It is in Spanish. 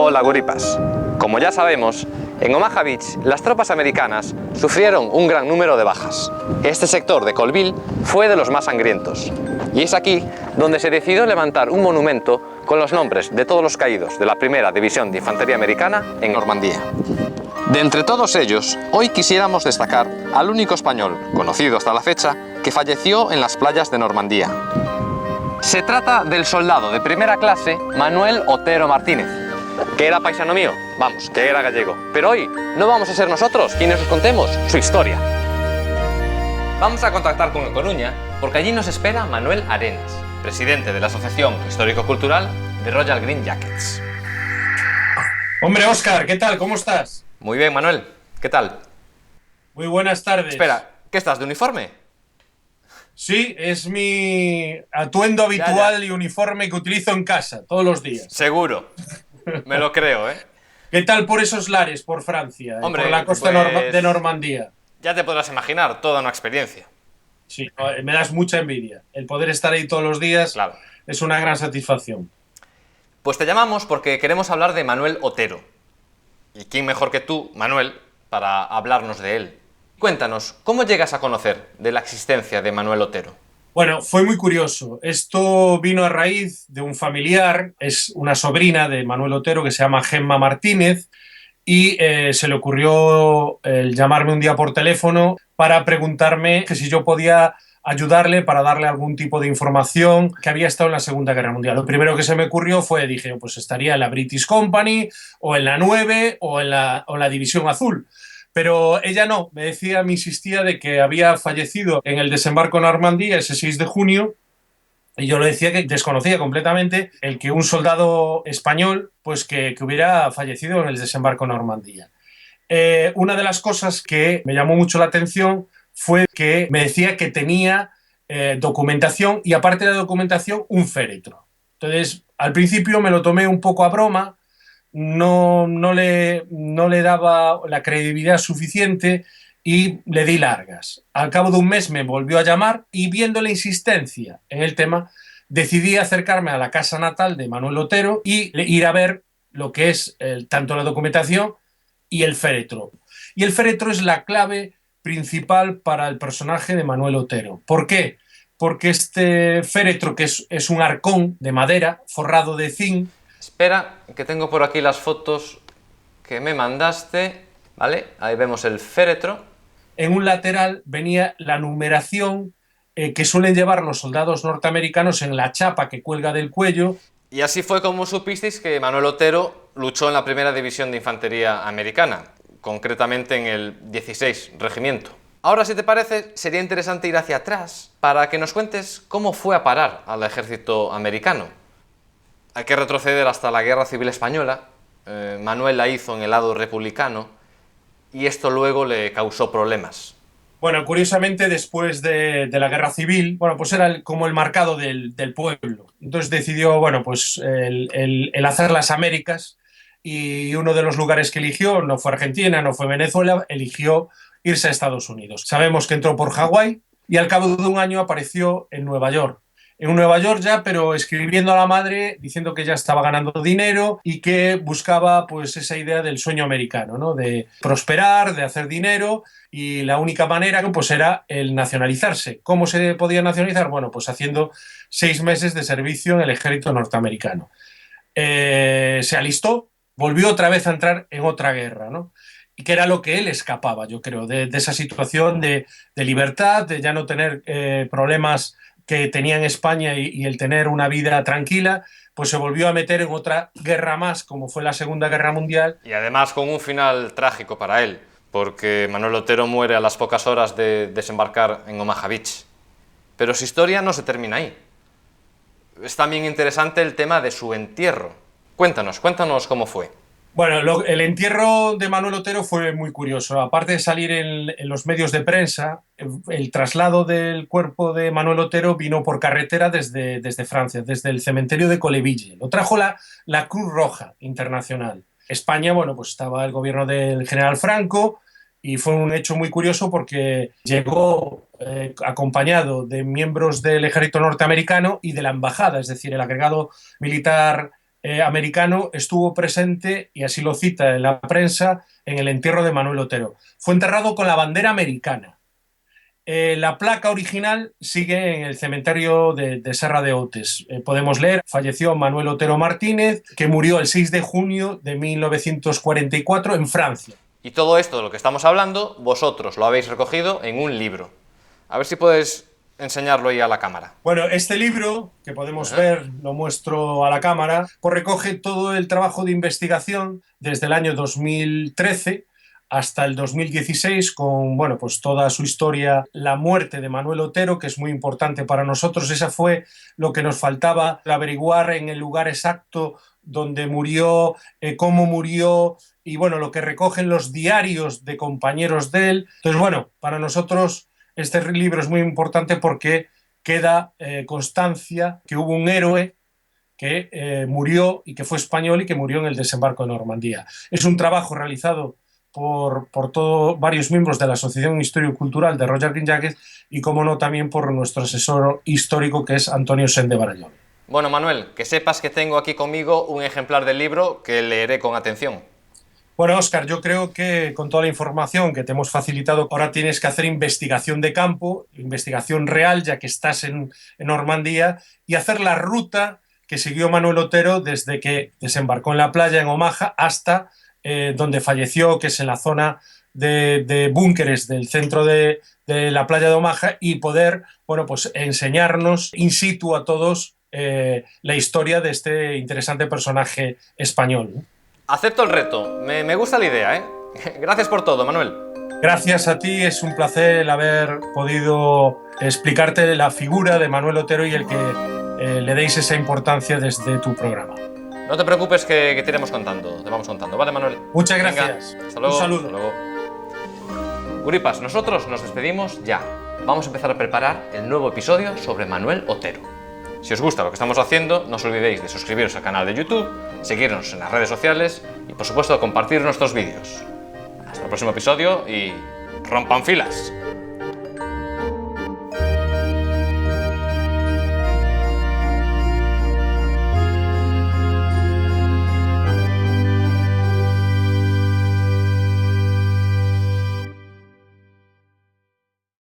Hola guripas. Como ya sabemos, en Omaha Beach las tropas americanas sufrieron un gran número de bajas. Este sector de Colville fue de los más sangrientos. Y es aquí donde se decidió levantar un monumento con los nombres de todos los caídos de la Primera División de Infantería Americana en Normandía. De entre todos ellos, hoy quisiéramos destacar al único español, conocido hasta la fecha, que falleció en las playas de Normandía. Se trata del soldado de primera clase Manuel Otero Martínez, que era paisano mío, vamos, que era gallego. Pero hoy no vamos a ser nosotros quienes os contemos su historia. Vamos a contactar con El Coruña porque allí nos espera Manuel Arenas, presidente de la Asociación Histórico-Cultural de Royal Green Jackets. Hombre, Óscar, ¿qué tal? ¿Cómo estás? Muy bien, Manuel, ¿qué tal? Muy buenas tardes. Espera, ¿qué estás, de uniforme? Sí, es mi atuendo habitual y uniforme que utilizo en casa todos los días. Seguro, me lo creo, ¿eh? ¿Qué tal por esos lares, por Francia, Hombre, por la costa pues, de Normandía? Ya te podrás imaginar, toda una experiencia. Sí, me das mucha envidia. El poder estar ahí todos los días Claro. Es una gran satisfacción. Pues te llamamos porque queremos hablar de Manuel Otero. ¿Y quién mejor que tú, Manuel, para hablarnos de él? Cuéntanos, ¿cómo llegas a conocer de la existencia de Manuel Otero? Bueno, fue muy curioso. Esto vino a raíz de un familiar, es una sobrina de Manuel Otero que se llama Gemma Martínez, y se le ocurrió llamarme un día por teléfono para preguntarme que si yo podía ayudarle para darle algún tipo de información que había estado en la Segunda Guerra Mundial. Lo primero que se me ocurrió fue, dije, pues estaría en la British Company o en la 9 o en la División Azul. Pero ella no, me insistía de que había fallecido en el desembarco en Normandía ese 6 de junio. Y yo le decía que desconocía completamente el que un soldado español pues que hubiera fallecido en el desembarco en Normandía. Una de las cosas que me llamó mucho la atención fue que me decía que tenía documentación y aparte de la documentación un féretro. Entonces, al principio me lo tomé un poco a broma, no le daba la credibilidad suficiente y le di largas. Al cabo de un mes me volvió a llamar y viendo la insistencia en el tema, decidí acercarme a la casa natal de Manuel Otero y ir a ver lo que es tanto la documentación y el féretro. Y el féretro es la clave principal para el personaje de Manuel Otero. ¿Por qué? Porque este féretro, que es un arcón de madera forrado de zinc. Espera, que tengo por aquí las fotos que me mandaste, ¿vale? Ahí vemos el féretro. En un lateral venía la numeración que suelen llevar los soldados norteamericanos en la chapa que cuelga del cuello. Y así fue como supisteis que Manuel Otero luchó en la Primera División de Infantería Americana, concretamente en el 16 Regimiento. Ahora, si te parece, sería interesante ir hacia atrás para que nos cuentes cómo fue a parar al ejército americano. Hay que retroceder hasta la Guerra Civil Española. Manuel la hizo en el lado republicano y esto luego le causó problemas. Bueno, curiosamente, después de la Guerra Civil, bueno, pues era como el marcado del pueblo. Entonces decidió, bueno, pues el hacer las Américas, y uno de los lugares que eligió no fue Argentina, no fue Venezuela, eligió irse a Estados Unidos. Sabemos que entró por Hawái y al cabo de un año apareció en Nueva York. En Nueva York ya, pero escribiendo a la madre, diciendo que ya estaba ganando dinero y que buscaba pues esa idea del sueño americano, ¿no? De prosperar, de hacer dinero, y la única manera pues era el nacionalizarse. ¿Cómo se podía nacionalizar? Bueno, pues haciendo 6 meses de servicio en el ejército norteamericano. Se alistó, volvió otra vez a entrar en otra guerra, ¿no? Y que era lo que él escapaba, yo creo, de esa situación de libertad, de ya no tener problemas que tenía en España y el tener una vida tranquila, pues se volvió a meter en otra guerra más, como fue la Segunda Guerra Mundial. Y además con un final trágico para él, porque Manuel Otero muere a las pocas horas de desembarcar en Omaha Beach. Pero su historia no se termina ahí. Es también interesante el tema de su entierro. Cuéntanos cómo fue. Bueno, el entierro de Manuel Otero fue muy curioso. Aparte de salir en los medios de prensa, el traslado del cuerpo de Manuel Otero vino por carretera desde Francia, desde el cementerio de Colleville. Lo trajo la Cruz Roja Internacional. España, bueno, pues estaba el gobierno del general Franco y fue un hecho muy curioso porque llegó acompañado de miembros del ejército norteamericano y de la embajada, es decir, el agregado militar americano estuvo presente, y así lo cita en la prensa, en el entierro de Manuel Otero. Fue enterrado con la bandera americana. La placa original sigue en el cementerio de Serra de Outes. Podemos leer: falleció Manuel Otero Martínez, que murió el 6 de junio de 1944 en Francia. Y todo esto de lo que estamos hablando, vosotros lo habéis recogido en un libro. A ver si puedes enseñarlo ahí a la cámara. Bueno, este libro, que podemos ver, lo muestro a la cámara, pues recoge todo el trabajo de investigación desde el año 2013 hasta el 2016, con, bueno, pues toda su historia, la muerte de Manuel Otero, que es muy importante para nosotros. Esa fue lo que nos faltaba, averiguar en el lugar exacto donde murió, cómo murió, y bueno, lo que recogen los diarios de compañeros de él. Entonces, bueno, para nosotros este libro es muy importante porque queda constancia que hubo un héroe que murió y que fue español y que murió en el desembarco de Normandía. Es un trabajo realizado por varios miembros de la Asociación Histórico-Cultural de Roger Guinjáquez y, como no, también por nuestro asesor histórico, que es Antonio Sende Barallón. Bueno, Manuel, que sepas que tengo aquí conmigo un ejemplar del libro que leeré con atención. Bueno, Óscar, yo creo que con toda la información que te hemos facilitado, ahora tienes que hacer investigación de campo, investigación real, ya que estás en Normandía, y hacer la ruta que siguió Manuel Otero desde que desembarcó en la playa, en Omaha, hasta donde falleció, que es en la zona de búnkeres del centro de la playa de Omaha, y poder, bueno, pues enseñarnos in situ a todos la historia de este interesante personaje español, ¿no? Acepto el reto. Me gusta la idea, ¿eh? Gracias por todo, Manuel. Gracias a ti, es un placer el haber podido explicarte la figura de Manuel Otero y el que le deis esa importancia desde tu programa. No te preocupes que te iremos contando, te vamos contando, ¿vale, Manuel? Muchas gracias. Venga, hasta luego. Un saludo. Hasta luego. Guripas, nosotros nos despedimos ya. Vamos a empezar a preparar el nuevo episodio sobre Manuel Otero. Si os gusta lo que estamos haciendo, no os olvidéis de suscribiros al canal de YouTube, seguirnos en las redes sociales y, por supuesto, compartir nuestros vídeos. Hasta el próximo episodio y ¡rompan filas!